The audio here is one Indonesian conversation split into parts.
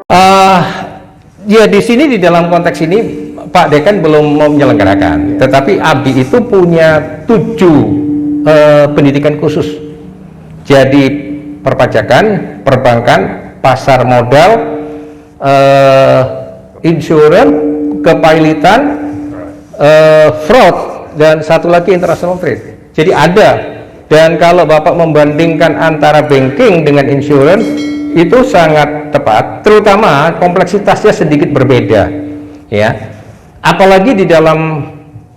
Uh, ya di sini di dalam konteks ini Pak Dekan belum mau menyelenggarakan, tetapi ABI itu punya 7 pendidikan khusus. Jadi perpajakan, perbankan, pasar modal, insurance, kepailitan, fraud, dan satu lagi international trade. Jadi ada. Dan kalau Bapak membandingkan antara banking dengan insurance, itu sangat tepat, terutama kompleksitasnya sedikit berbeda, ya. Apalagi di dalam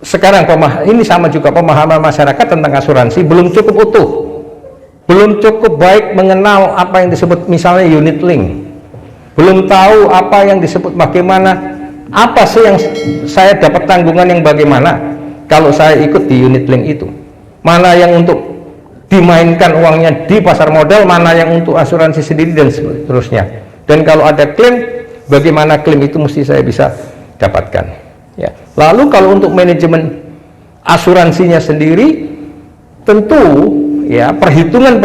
sekarang ini sama juga pemahaman masyarakat tentang asuransi belum cukup utuh, belum cukup baik mengenal apa yang disebut misalnya unit link, belum tahu apa yang disebut bagaimana, apa sih yang saya dapat tanggungan yang bagaimana kalau saya ikut di unit link itu, mana yang untuk dimainkan uangnya di pasar modal, mana yang untuk asuransi sendiri dan seterusnya. Dan kalau ada klaim, bagaimana klaim itu mesti saya bisa dapatkan, ya. Lalu kalau untuk manajemen asuransinya sendiri, tentu ya perhitungan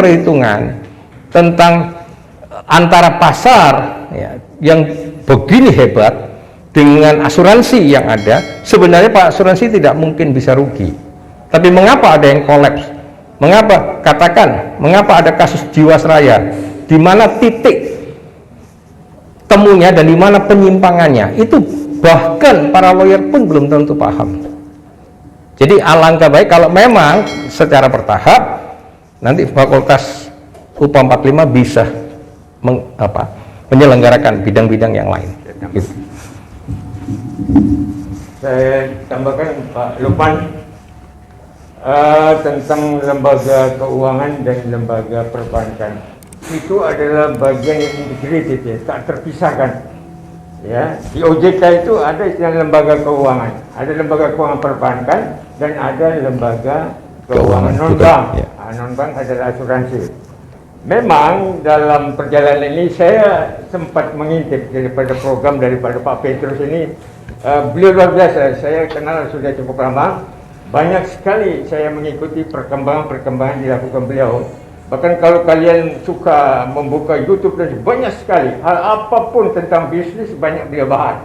tentang antara pasar ya, yang begini hebat dengan asuransi yang ada, sebenarnya Pak asuransi tidak mungkin bisa rugi. Tapi mengapa ada yang kolaps? Mengapa? Katakan, mengapa ada kasus Jiwasraya, di mana titik temunya dan di mana penyimpangannya, itu bahkan para lawyer pun belum tentu paham. Jadi alangkah baik kalau memang secara bertahap nanti Fakultas UPA 45 bisa menyelenggarakan bidang-bidang yang lain. Gitu. Saya tambahkan Pak Lukman, tentang lembaga keuangan dan lembaga perbankan itu adalah bagian yang integrated, ya, tak terpisahkan, ya. Di OJK itu ada istilah lembaga keuangan, ada lembaga keuangan perbankan, dan ada lembaga keuangan non-bank. Non-bank adalah asuransi. Memang dalam perjalanan ini saya sempat mengintip daripada program daripada Pak Petrus ini. Beliau luar biasa, saya kenal sudah cukup lama. Banyak sekali saya mengikuti perkembangan dilakukan beliau. Bahkan kalau kalian suka membuka YouTube, dan banyak sekali hal apapun tentang bisnis banyak beliau bahas.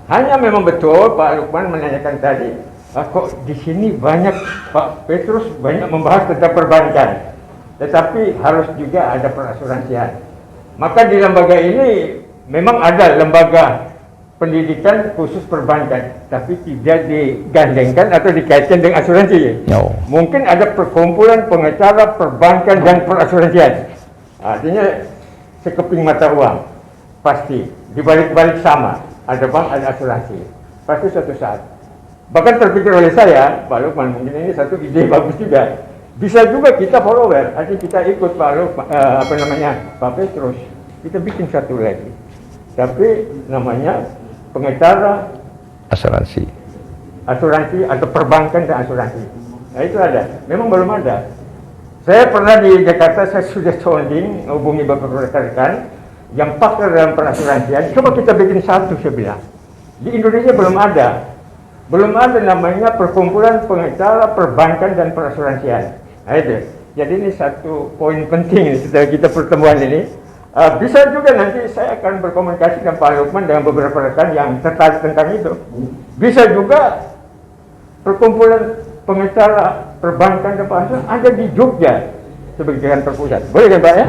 Hanya memang betul Pak Lukman menanyakan tadi, kok di sini banyak Pak Petrus banyak membahas tentang perbankan, tetapi harus juga ada perasuransian. Maka di lembaga ini memang ada lembaga pendidikan khusus perbankan, tapi tidak digandengkan atau dikaitkan dengan asuransi. No. Mungkin ada perkumpulan pengacara perbankan dan perasuransian. Artinya sekeping mata uang, pasti dibalik-balik sama, ada bank, ada asuransi, pasti suatu saat. Bahkan terpikir oleh saya, Pak Lukman, mungkin ini satu ide bagus juga. Bisa juga kita follower, artinya kita ikut Pak Lukman, Pak Petrus, kita bikin satu lagi, tapi namanya pengacara asuransi atau perbankan dan asuransi. Nah itu ada, memang belum ada. Saya pernah di Jakarta, saya sudah sounding, hubungi beberapa rekan-rekan yang pakar dalam perasuransian, coba kita bikin satu, saya bilang. Di Indonesia belum ada namanya perkumpulan pengacara perbankan dan perasuransian. Nah itu, jadi ini satu poin penting setelah kita pertemuan ini. Bisa juga nanti saya akan berkomunikasi dengan Pak Lukman dengan beberapa rekan yang tertarik tentang itu. Bisa juga perkumpulan pengacara perbankan dan perasuransian ada di Jogja sebagai kantor pusat. Boleh kan Pak ya?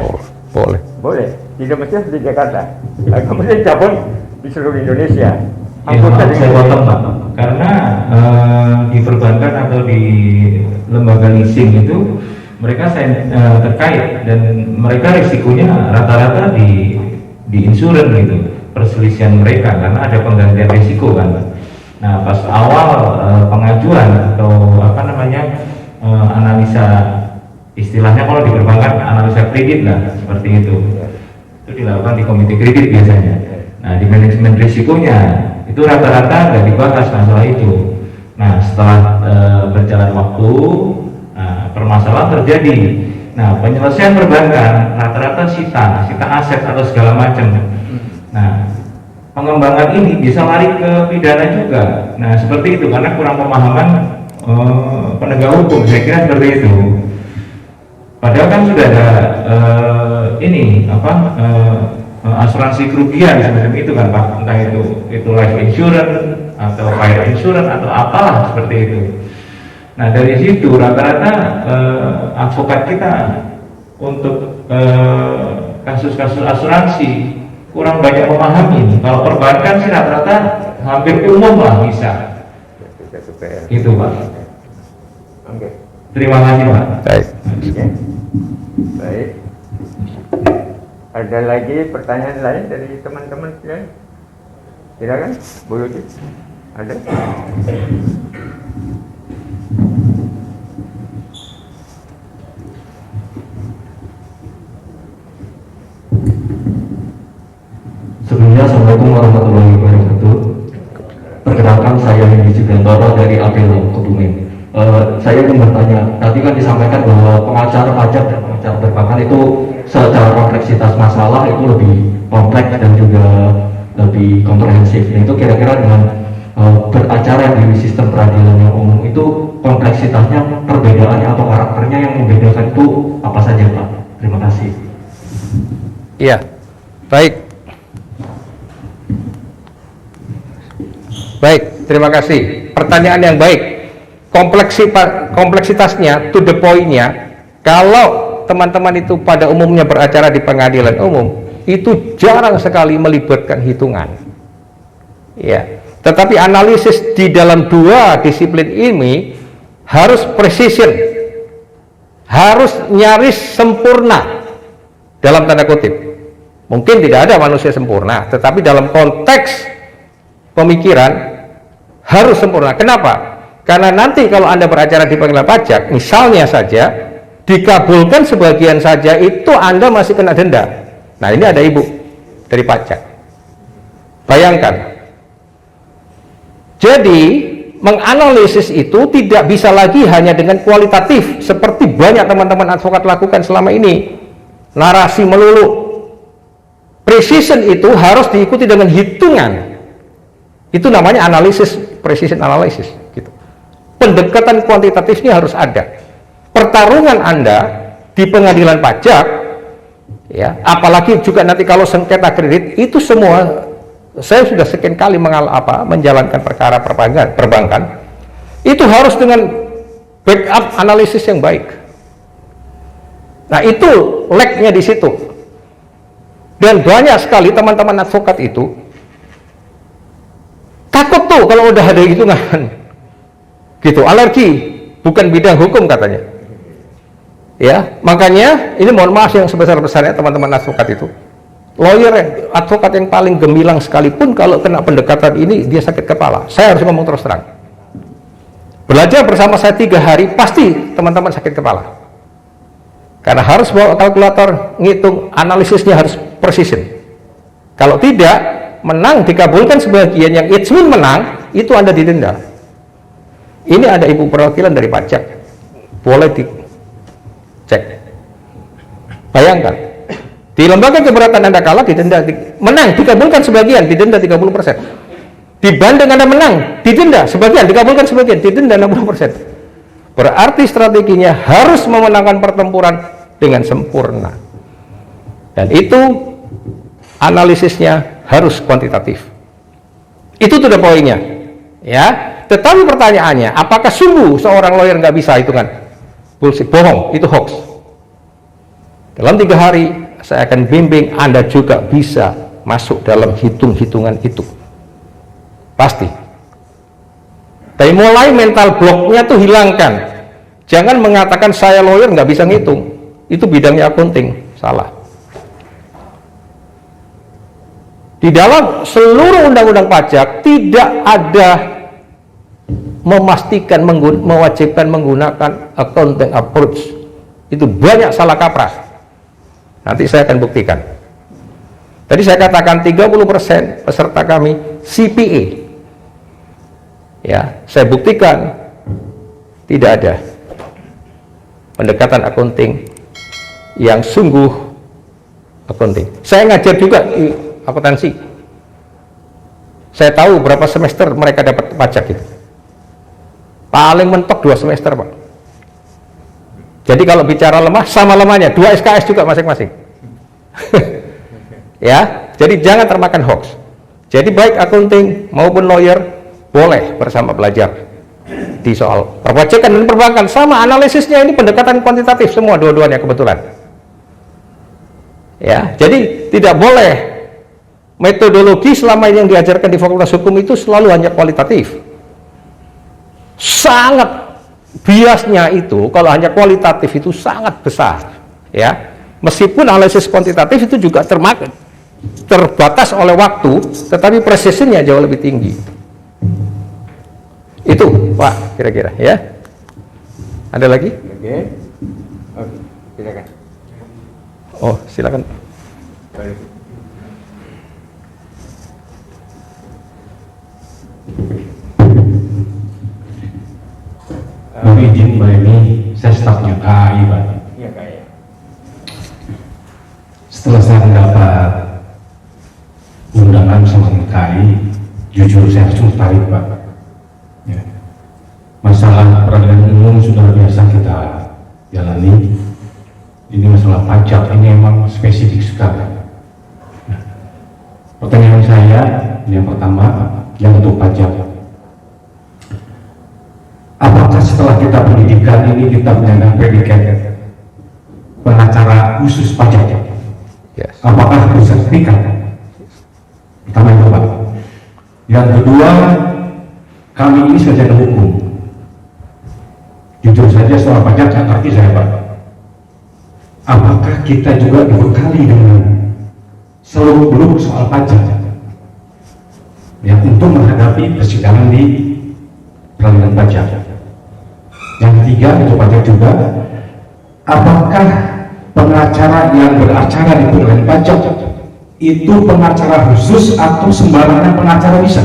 Boleh. Boleh. Tidak mesti di Jakarta. Kemudian cabang di seluruh Indonesia. Saya potong Pak, karena di perbankan atau di lembaga leasing itu mereka terkait, dan mereka risikonya rata-rata di insurance gitu, perselisihan mereka karena ada penggantian risiko kan. Nah pas awal pengajuan atau analisa, istilahnya kalau di perbankan analisa kredit lah seperti itu dilakukan di komite kredit biasanya. Nah di manajemen risikonya itu rata-rata nggak dibahas masalah itu. Nah setelah berjalan waktu, permasalahan terjadi. Nah, penyelesaian perbankan rata-rata sita aset atau segala macam. Nah, pengembangan ini bisa lari ke pidana juga. Nah, seperti itu karena kurang pemahaman penegak hukum, saya kira seperti itu. Padahal kan sudah ada asuransi kerugian semacam itu kan Pak, entah itu life insurance atau fire insurance atau apalah seperti itu. Nah dari situ rata-rata advokat kita untuk kasus-kasus asuransi kurang banyak memahami. Kalau perbankan sih rata-rata hampir umum lah bisa. Gitu Pak. Oke. Terima kasih Pak. Baik. Oke. Baik. Ada lagi pertanyaan lain dari teman-teman sekalian? Silakan, Bu Yudi. Ada? Sebelumnya, Assalamualaikum warahmatullahi wabarakatuh. Perkenalkan, saya Hendy Subiantoro dari Apelo Kebumen. Saya ingin bertanya, tadi kan disampaikan bahwa pengacara pajak dan pengacara perbankan itu secara kompleksitas masalah itu lebih kompleks dan juga lebih komprehensif. Dan itu kira-kira dengan beracara di sistem peradilan yang umum itu kompleksitasnya, perbedaannya atau karakternya yang membedakan itu apa saja Pak? Terima kasih. Iya, baik. Baik, terima kasih. Pertanyaan yang baik. Kompleksitasnya, to the point-nya, kalau teman-teman itu pada umumnya beracara di pengadilan umum, itu jarang sekali melibatkan hitungan. Ya, tetapi analisis di dalam dua disiplin ini harus precision, harus nyaris sempurna dalam tanda kutip. Mungkin tidak ada manusia sempurna, tetapi dalam konteks pemikiran harus sempurna. Kenapa? Karena nanti kalau Anda beracara di pengadilan pajak, misalnya saja dikabulkan sebagian saja, itu Anda masih kena denda. Nah, ini ada ibu dari pajak. Bayangkan. Jadi menganalisis itu tidak bisa lagi hanya dengan kualitatif seperti banyak teman-teman advokat lakukan selama ini, narasi melulu. Precision itu harus diikuti dengan hitungan. Itu namanya analisis, precision analysis gitu. Pendekatan kuantitatifnya harus ada. Pertarungan Anda di pengadilan pajak, ya, apalagi juga nanti kalau sengketa kredit, itu semua saya sudah sekian kali menjalankan perkara perbankan, itu harus dengan backup analisis yang baik. Nah, itu lag-nya di situ. Dan banyak sekali teman-teman advokat itu takut tuh kalau udah ada hitungan gitu, alergi, bukan bidang hukum katanya. Ya, makanya ini mohon maaf yang sebesar-besarnya teman-teman advokat itu. Lawyer, advokat yang paling gemilang sekalipun kalau kena pendekatan ini dia sakit kepala. Saya harus ngomong terus terang. Belajar bersama saya 3 hari pasti teman-teman sakit kepala. Karena harus bawa kalkulator, ngitung, analisisnya harus precision. Kalau tidak, menang dikabulkan sebagian yang ijmun menang, itu Anda didenda. Ini ada ibu perwakilan dari pajak, boleh dicek. Bayangkan, di lembaga keberatan Anda kalah didenda, menang dikabulkan sebagian, didenda 30%. Di banding Anda menang, didenda sebagian, dikabulkan sebagian, didenda 60%. Berarti strateginya harus memenangkan pertempuran dengan sempurna. Dan itu analisisnya harus kuantitatif. Itu tuh poinnya, ya. Tetapi pertanyaannya, apakah sungguh seorang lawyer nggak bisa hitungan? Bullshit, bohong, itu hoax. Dalam 3 hari saya akan bimbing Anda juga bisa masuk dalam hitung-hitungan itu, pasti. Tapi mulai mental blocknya tuh hilangkan. Jangan mengatakan saya lawyer nggak bisa ngitung, itu bidangnya accounting, salah. Di dalam seluruh undang-undang pajak tidak ada memastikan mewajibkan menggunakan accounting approach. Itu banyak salah kaprah. Nanti saya akan buktikan. Tadi saya katakan 30% peserta kami CPA. Ya, saya buktikan tidak ada pendekatan accounting yang sungguh accounting. Saya ngajar juga di akuntansi. Saya tahu berapa semester mereka dapat pajak itu. Paling mentok 2 semester, Pak. Jadi kalau bicara lemah, sama lemahnya 2 SKS juga masing-masing. Ya, jadi jangan termakan hoax. Jadi baik accounting maupun lawyer boleh bersama belajar di soal perpajakan dan perbankan. Sama analisisnya ini pendekatan kuantitatif semua dua-duanya kebetulan. Ya, jadi tidak boleh metodologi selama ini yang diajarkan di Fakultas Hukum itu selalu hanya kualitatif. Sangat biasnya itu kalau hanya kualitatif itu sangat besar, ya. Meskipun analisis kuantitatif itu juga terbatas oleh waktu, tetapi presisinya jauh lebih tinggi. Itu, Pak, kira-kira, ya. Ada lagi? Oke. Oke, silakan. Oh, silakan. Izin Mbak, ini saya stafnya KAI, Pak. Iya, Kak, ya. Setelah saya mendapat undangan sama KAI, jujur saya tertarik, Pak. Ya. Masalah peradilan umum sudah biasa kita jalani. Ini masalah pajak ini memang spesifik sekali. Nah, pertanyaan saya yang pertama, yang untuk pajak. Apakah setelah kita pendidikan ini kita menyandang predikat pengacara khusus pajak? Yes. Apakah bersertifikat? Pertama itu, Pak. Yang kedua, kami ini sarjana hukum. Jujur saja soal pajak saya ngerti saya, Pak. Apakah kita juga dibekali dengan seluk-beluk soal pajak? Ya, untuk menghadapi persidangan di peradilan pajak. Yang ketiga untuk pajak juga, apakah pengacara yang beracara di pengadilan pajak itu pengacara khusus atau sembarangan pengacara bisa?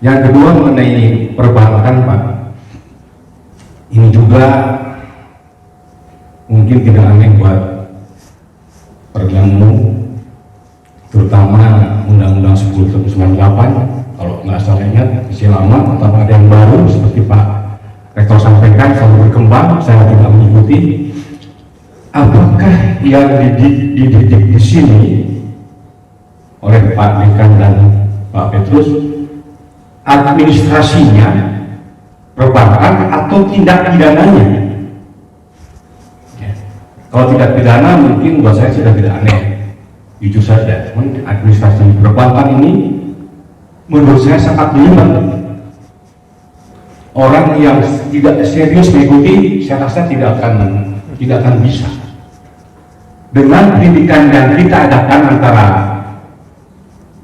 Yang kedua mengenai perbankan, Pak, ini juga mungkin tidak aneh buat peradilan umum, terutama Undang-Undang 10 tahun 98. Kalau nggak salah ingat masih lama, atau ada yang baru seperti Pak Rektor sampaikan selalu berkembang, saya tidak mengikuti. Apakah yang dididik di sini oleh Pak Dekan dan Pak Petrus administrasinya perbankan atau tindak pidananya? Ya. Kalau tidak pidana mungkin buat saya sudah tidak aneh, jujur saja. Administrasi perbankan ini menurut saya sangat jelimet. Orang yang tidak serius mengikuti, saya rasa tidak akan bisa. Dengan pendidikan yang kita adakan antara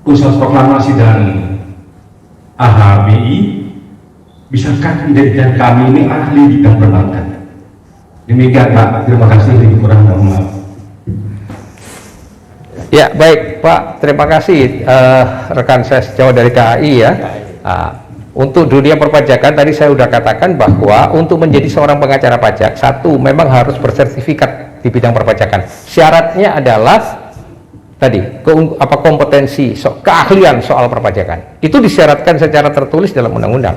Unsur Proklamasi dan AHBI, bisakah menjadikan kami ini ahli di bidang perbankan? Demikian, Pak. Terima kasih. Lebih kurang mohon maaf. Ya, baik Pak, terima kasih rekan saya sejauh dari KAI ya. Untuk dunia perpajakan tadi saya sudah katakan bahwa untuk menjadi seorang pengacara pajak, satu memang harus bersertifikat di bidang perpajakan. Syaratnya adalah tadi kompetensi, keahlian soal perpajakan. Itu disyaratkan secara tertulis dalam undang-undang.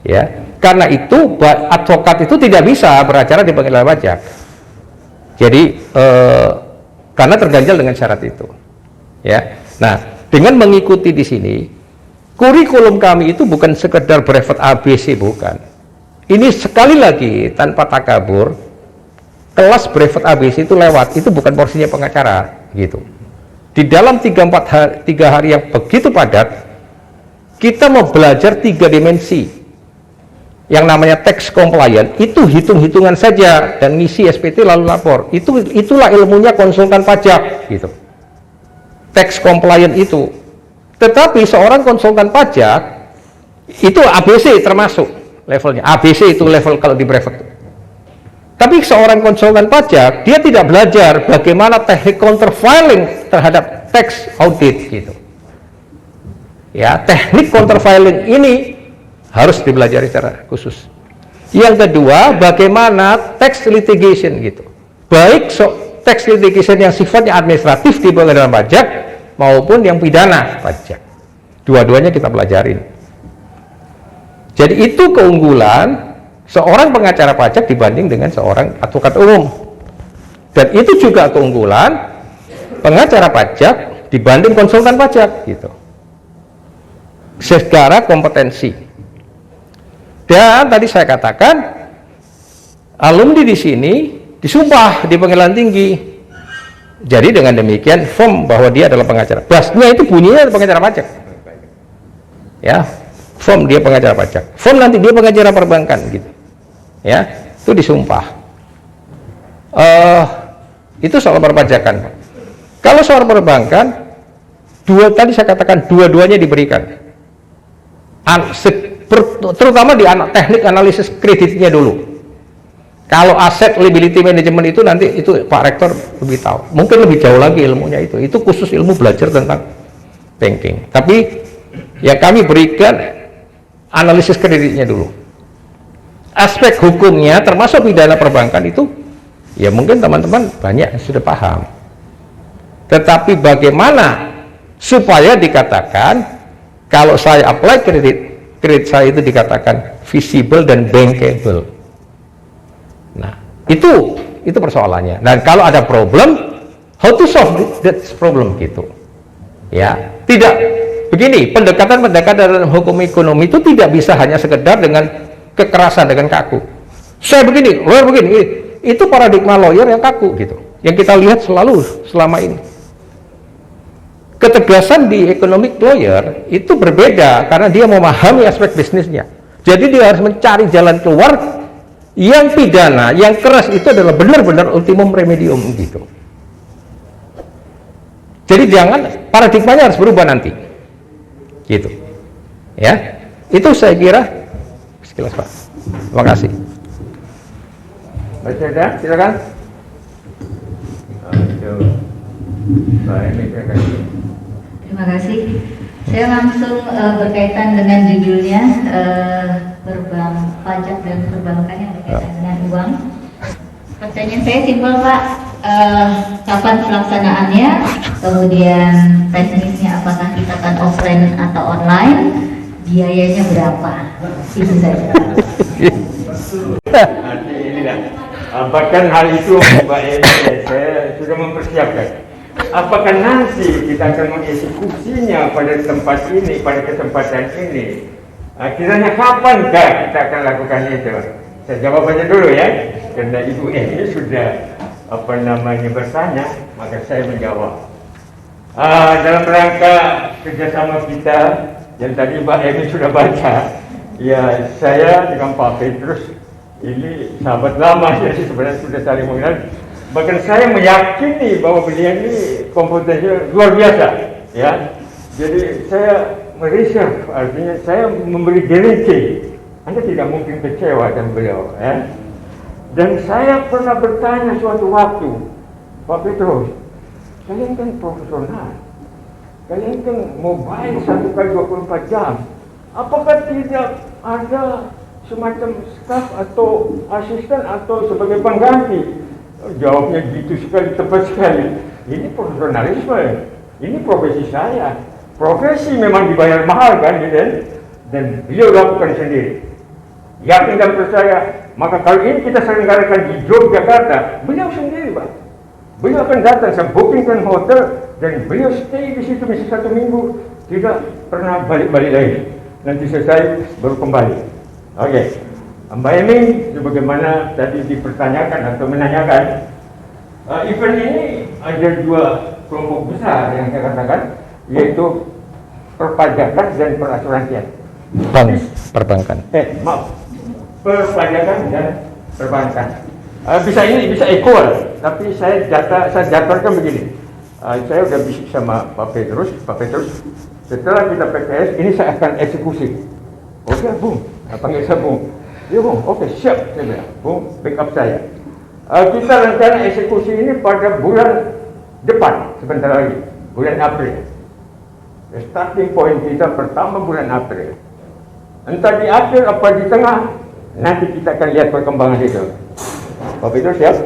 Ya, karena itu advokat itu tidak bisa beracara di pengadilan pajak. Jadi karena terganjal dengan syarat itu, ya. Nah, dengan mengikuti di sini, kurikulum kami itu bukan sekedar brevet ABC, bukan. Ini sekali lagi tanpa takabur, kelas brevet ABC itu lewat, itu bukan porsinya pengacara, gitu. Di dalam 3 hari yang begitu padat, kita mau belajar 3 dimensi. Yang namanya tax compliant itu hitung-hitungan saja dan ngisi SPT lalu lapor. Itulah ilmunya konsultan pajak, gitu. Tax compliant itu. Tetapi seorang konsultan pajak itu ABC termasuk levelnya. ABC itu level kalau di brevet. Tapi seorang konsultan pajak dia tidak belajar bagaimana teknik counterfiling terhadap tax audit, gitu. Ya, teknik counterfiling ini harus dipelajari secara khusus. Yang kedua, bagaimana tax litigation, gitu. Baik tax litigation yang sifatnya administratif di pengadilan pajak maupun yang pidana pajak. Dua-duanya kita pelajarin. Jadi itu keunggulan seorang pengacara pajak dibanding dengan seorang advokat umum. Dan itu juga keunggulan pengacara pajak dibanding konsultan pajak gitu. Secara kompetensi. Dan tadi saya katakan alumni di sini disumpah di pengadilan tinggi. Jadi dengan demikian firm bahwa dia adalah pengacara. Basnya itu bunyinya pengacara pajak. Ya, firm dia pengacara pajak. Firm nanti dia pengacara perbankan gitu. Ya, itu disumpah. Itu soal perpajakan. Kalau soal perbankan, tadi saya katakan dua-duanya diberikan. Terutama di teknik analisis kreditnya dulu. Kalau aset liability management itu nanti itu Pak Rektor lebih tahu. Mungkin lebih jauh lagi ilmunya itu. Itu khusus ilmu belajar tentang banking. Tapi yang kami berikan analisis kreditnya dulu. Aspek hukumnya termasuk pidana perbankan itu ya mungkin teman-teman banyak yang sudah paham. Tetapi bagaimana supaya dikatakan kalau saya apply kredit saya itu dikatakan visible dan bankable. Nah, itu persoalannya. Dan kalau ada problem, how to solve that problem gitu. Ya, tidak begini, pendekatan dalam hukum ekonomi itu tidak bisa hanya sekedar dengan kekerasan, dengan kaku. Saya begini, lawyer begini. Itu paradigma lawyer yang kaku gitu. Yang kita lihat selalu selama ini. Ketegasan di economic lawyer itu berbeda karena dia memahami aspek bisnisnya. Jadi dia harus mencari jalan keluar yang pidana, yang keras itu adalah benar-benar ultimum remedium gitu. Jadi jangan paradigmanya harus berubah nanti. Gitu. Ya. Itu saya kira sekilas Pak. Terima kasih. Baca dah, silakan. Terima kasih. Saya langsung berkaitan dengan judulnya pajak dan perbankan yang berkaitan dengan uang. Pertanyaan saya simpel Pak, kapan pelaksanaannya, kemudian teknisnya apakah kita akan offline atau online, biayanya berapa, itu saja. Nanti inilah. Bahkan hal itu Mbak Eni, saya sudah mempersiapkan. Apakah nanti kita akan mengeksekusinya pada tempat ini, pada kesempatan ini? Kiranya kapankah kita akan lakukan itu? Saya jawab aja dulu ya, karena Ibu Eni sudah bertanya, maka saya menjawab. Dalam rangka kerjasama kita, yang tadi Mbak Eni sudah baca, ya saya dengan Pak Petrus ini sahabat lama, jadi sebenarnya sudah saling mengenal. Bahkan saya meyakini bahwa beliau ini kompetensinya luar biasa, ya. Jadi saya mereserve, artinya saya memberi garansi. Anda tidak mungkin kecewa dengan beliau, ya. Dan saya pernah bertanya suatu waktu, Pak Petrus, kalian kan profesional, kalian kan mobile 1 kali 24 jam. Apakah tidak ada semacam staff atau asisten atau sebagai pengganti? Jawabnya gitu sekali, tepat sekali. Ini profesionalisme, ini profesi saya. Profesi memang dibayar mahal kan, dan beliau lakukan sendiri. Yakin dan percaya, maka kalau ini kita selenggarakan di Yogyakarta, beliau sendiri Pak. Beliau akan datang, saya bookingkan hotel, dan beliau stay di situ bisa 1 minggu, tidak pernah balik-balik lagi. Nanti selesai baru kembali. Oke. Mbak Emi, sebagaimana tadi dipertanyakan atau menanyakan, event ini ada 2 kelompok besar yang saya katakan, yaitu perpajakan dan perasuransian. Perbankan. Perpajakan dan perbankan. Bisa equal, tapi saya jadwalkan begini. Saya sudah bisik sama Pak Petrus, setelah kita PKS, ini saya akan eksekusi. Oke, Bung, panggil saya Bung. Ya Bung, oke, siap, saya bilang. Bung, backup saya. Kita rencana eksekusi ini pada bulan depan, sebentar lagi, bulan April. Starting point kita pertama bulan April. Entah di akhir apa di tengah, nanti kita akan lihat perkembangan itu. Pak Petrus siap?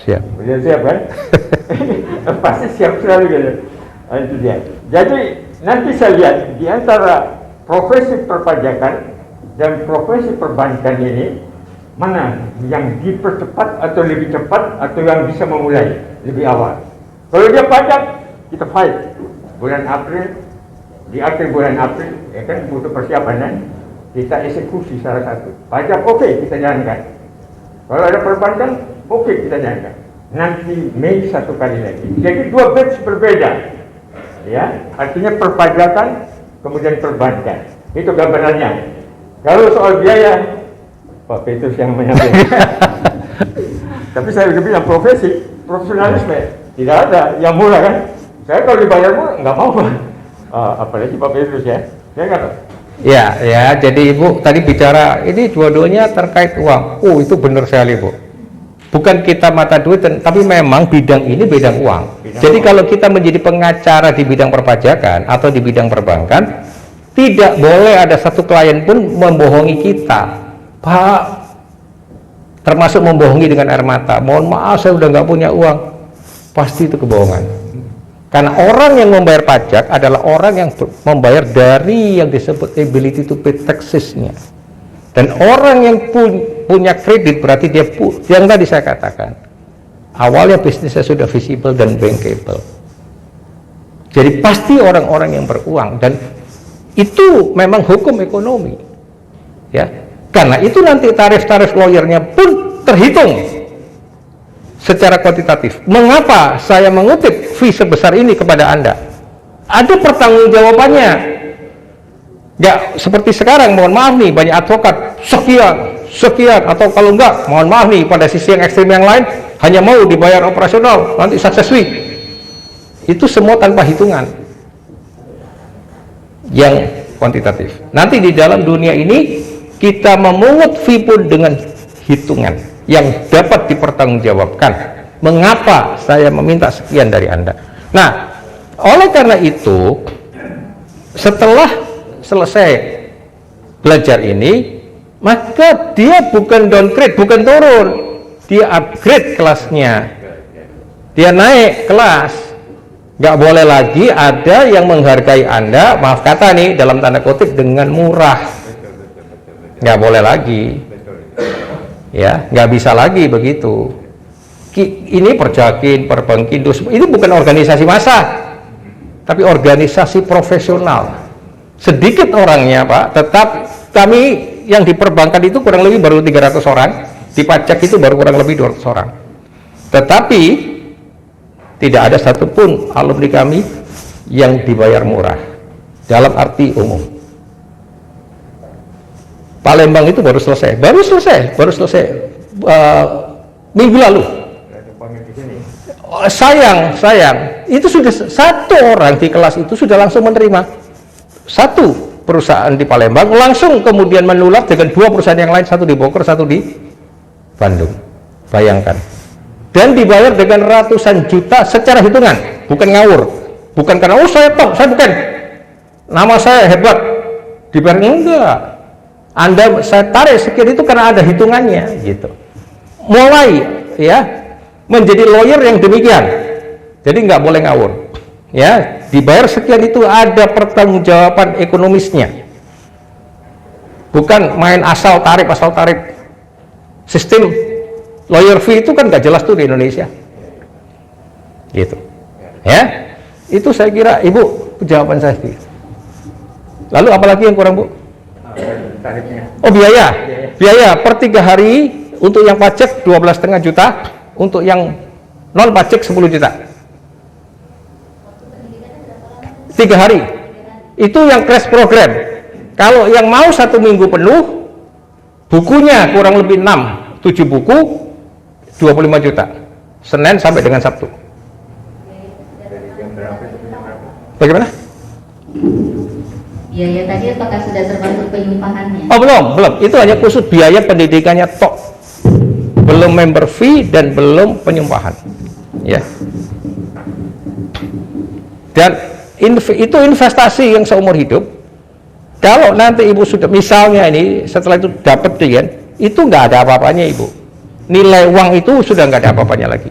Siap. Beliau siap kan? Pasti siap selalu gitu. Itu dia. Jadi nanti saya lihat di antara profesi perpajakan dan profesi perbankan ini, mana yang dipercepat atau lebih cepat atau yang bisa memulai lebih awal. Kalau dia pajak, kita fight bulan April, di akhir bulan April, ya kan butuh persiapan kan? Kita eksekusi salah satu. Pajak oke, kita jalankan. Kalau ada perbankan, oke, kita jalankan. Nanti Mei satu kali lagi. Jadi dua batch berbeda. Ya, artinya perpajakan, kemudian perbankan. Itu gambarannya. Kalau soal biaya, Pak Petrus yang menyampaikan. Tapi saya udah bilang profesionalisme. Tidak ada yang murah kan. Saya kalau dibayar murah nggak mau. Apalagi Pak Petrus ya. Saya nggak tahu. Ya, jadi Ibu tadi bicara ini dua-duanya terkait uang. Oh, itu benar sekali, Bu. Bukan kita mata duit, tapi memang bidang ini bidang uang. Jadi kalau kita menjadi pengacara di bidang perpajakan atau di bidang perbankan, tidak boleh ada satu klien pun membohongi kita, Pak, termasuk membohongi dengan air mata. Mohon maaf, saya udah nggak punya uang. Pasti itu kebohongan. Karena orang yang membayar pajak adalah orang yang membayar dari yang disebut ability to pay taxes-nya. Dan orang yang punya kredit berarti dia yang tadi saya katakan, awalnya bisnisnya sudah visible dan bankable. Jadi pasti orang-orang yang beruang, dan itu memang hukum ekonomi, ya. Karena itu nanti tarif-tarif lawyernya pun terhitung secara kuantitatif. Mengapa saya mengutip fee sebesar ini kepada Anda? Ada pertanggungjawabannya. Ya seperti sekarang, mohon maaf nih, banyak advokat sekian, atau kalau enggak, mohon maaf nih, pada sisi yang ekstrim yang lain hanya mau dibayar operasional, nanti success fee. Itu semua tanpa hitungan yang kuantitatif. Nanti di dalam dunia ini kita memungut fee pun dengan hitungan yang dapat dipertanggungjawabkan. Mengapa saya meminta sekian dari Anda? Nah, oleh karena itu, setelah selesai belajar ini, maka dia bukan downgrade, bukan turun, dia upgrade kelasnya, dia naik kelas. Nggak boleh lagi ada yang menghargai Anda, maaf kata nih, dalam tanda kutip, dengan murah. Nggak boleh lagi, ya, nggak bisa lagi begitu. Ini Perjakin, Perbankin, itu bukan organisasi massa, tapi organisasi profesional. Sedikit orangnya, Pak, tetap kami yang di perbankan itu kurang lebih baru 300 orang, di pajak itu baru kurang lebih 200 orang. Tetapi tidak ada satupun alumni kami yang dibayar murah dalam arti umum. Palembang itu baru selesai minggu lalu. Sayang, itu sudah satu orang di kelas itu sudah langsung menerima. Satu perusahaan di Palembang langsung kemudian menular dengan dua perusahaan yang lain, satu di Bogor, satu di Bandung. Bayangkan. Dan dibayar dengan ratusan juta secara hitungan, bukan ngawur. Bukan karena saya top, saya bukan. Nama saya hebat. Dibayar enggak. Anda saya tarik sekian itu karena ada hitungannya gitu. Mulai ya menjadi lawyer yang demikian. Jadi nggak boleh ngawur. Ya, dibayar sekian itu ada pertanggungjawaban ekonomisnya, bukan main asal tarik. Sistem lawyer fee itu kan nggak jelas tuh di Indonesia, gitu. Ya, itu saya kira Ibu jawaban saya. Lalu apalagi yang kurang, Bu? Oh, biaya per 3 hari untuk yang pajak 12,5 juta, untuk yang non pajak 10 juta. 3 hari itu yang crash program. Kalau yang mau 1 minggu penuh, bukunya kurang lebih 6-7 buku, 25 juta, Senin sampai dengan Sabtu. Bagaimana? Biaya tadi apakah sudah termasuk penyumpahannya? Oh, belum, itu hanya khusus biaya pendidikannya tok, belum member fee dan belum penyumpahan, ya. Dan itu investasi yang seumur hidup. Kalau nanti Ibu sudah, misalnya ini setelah itu dapat klien, itu nggak ada apa-apanya Ibu. Nilai uang itu sudah nggak ada apa-apanya lagi.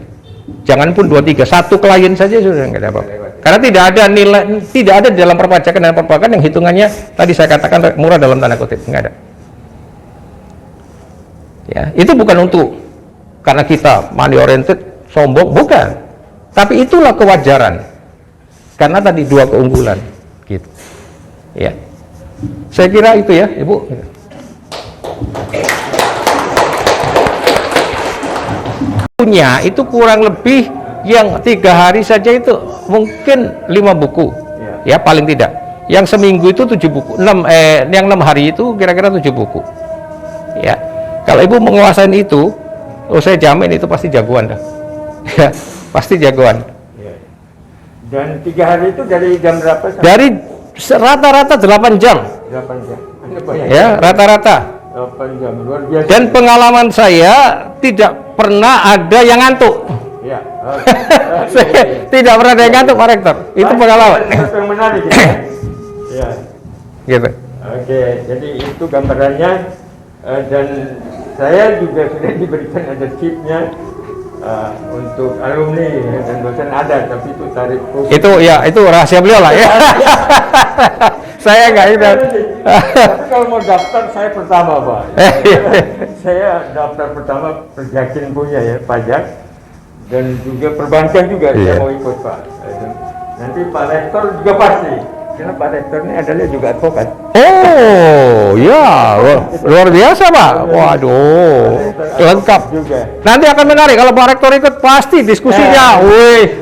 Jangan pun 2-3, satu klien saja sudah nggak ada apa-apa. Karena tidak ada nilai, tidak ada di dalam perpajakan dan perbankan yang hitungannya tadi saya katakan murah dalam tanda kutip, nggak ada. Ya, itu bukan untuk karena kita money oriented, sombong, bukan. Tapi itulah kewajaran. Karena tadi dua keunggulan, gitu. Ya, saya kira itu ya, Ibu. Punya itu kurang lebih yang 3 hari saja itu mungkin 5 buku, ya paling tidak. Yang seminggu itu 7 buku, yang 6 hari itu kira-kira 7 buku. Ya, kalau Ibu menguasai itu, saya jamin itu pasti jagoan dah. Ya, pasti jagoan. Dan 3 hari itu dari jam berapa? Dari rata-rata 8 jam. 8 jam. Ya, rata-rata. 8 jam, luar biasa. Dan pengalaman saya tidak pernah ada yang ngantuk. Ya. Tidak pernah ada yang ngantuk, Pak Rektor. Itu pengalaman. Itu yang menarik ya. Ya. Gitu. Oke, jadi itu gambarannya, dan saya juga sudah diberikan ada chipnya untuk alumni dan dosen ada, tapi itu tarif khusus. Itu ya, itu rahasia beliau lah ya. Saya nggak itu. Tapi kalau mau daftar saya pertama, Pak. Saya daftar pertama Perjakin punya ya, pajak dan juga perbankan juga. Saya mau ikut, Pak. Nanti Pak Rektor juga pasti. Karena Pak Rektor ini adalah juga advokat. Oh, ya, luar biasa, Pak. Waduh, lengkap. Juga. Nanti akan menarik kalau Pak Rektor ikut, pasti diskusinya. Wih.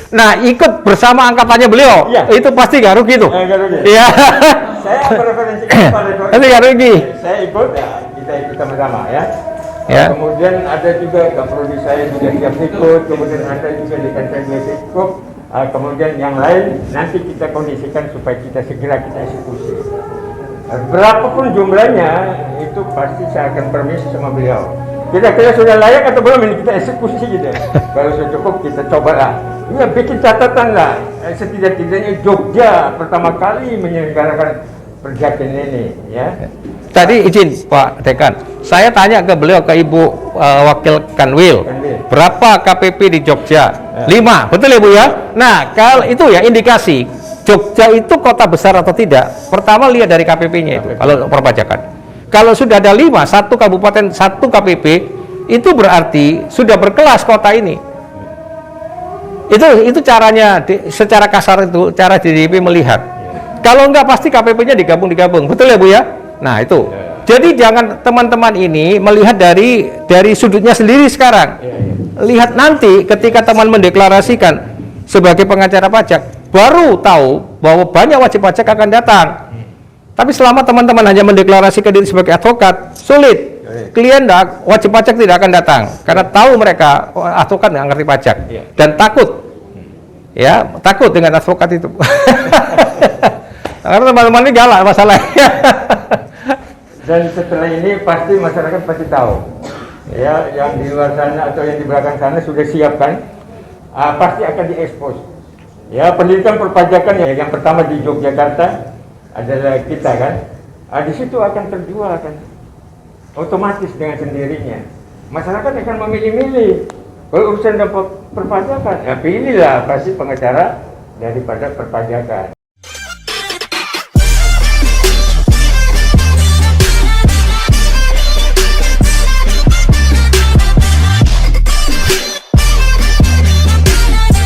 Nah, ikut bersama angkatannya beliau, Ya. itu pasti nggak rugi tuh. Nggak rugi. Iya. Saya mereferensikan Pak Rektor. Nanti nggak rugi. Saya ikut, ya, kita ikut sama-sama ya. Ya. Kemudian ada juga Kaprodi saya juga siap ikut, kemudian ada juga di kantor ikut. Kemudian yang lain nanti kita kondisikan supaya kita segera kita eksekusi. Berapapun jumlahnya itu pasti saya akan permisi sama beliau. Kira-kira sudah layak atau belum ini kita eksekusi gitu. Kalau sudah cukup kita cobalah. Ya bikin catatan lah. Setidak-tidaknya Jogja pertama kali menyelenggarakan Perjakin ini ya. Tadi izin Pak Dekan, saya tanya ke beliau, ke Ibu Wakil Kanwil, berapa KPP di Jogja? 5, betul ya Bu ya? Nah, kalau itu ya indikasi Jogja itu kota besar atau tidak. Pertama lihat dari KPP-nya itu, kalau perpajakan. Kalau sudah ada 5, satu kabupaten, satu KPP, itu berarti sudah berkelas kota ini. Itu caranya, secara kasar itu, cara DDP melihat. Kalau enggak pasti KPP-nya digabung, betul ya Bu ya? Nah itu. Jadi jangan teman-teman ini melihat dari sudutnya sendiri sekarang. Lihat nanti ketika teman mendeklarasikan sebagai pengacara pajak, baru tahu bahwa banyak wajib pajak akan datang. Tapi selama teman-teman hanya mendeklarasikan diri sebagai advokat, sulit. Klien wajib pajak tidak akan datang karena tahu mereka advokat nggak ngerti pajak dan takut. Ya, takut dengan advokat itu. Karena teman-teman ini galak masalahnya. Dan setelah ini pasti masyarakat pasti tahu. Ya, yang di luar sana atau yang di belakang sana sudah siapkan, pasti akan diekspos. Ya, pendidikan perpajakan yang pertama di Yogyakarta adalah kita kan. Di situ akan terjual kan, otomatis dengan sendirinya. Masyarakat akan memilih-milih. Kalau urusan dapat perpajakan, ya pilihlah pasti pengacara daripada perpajakan.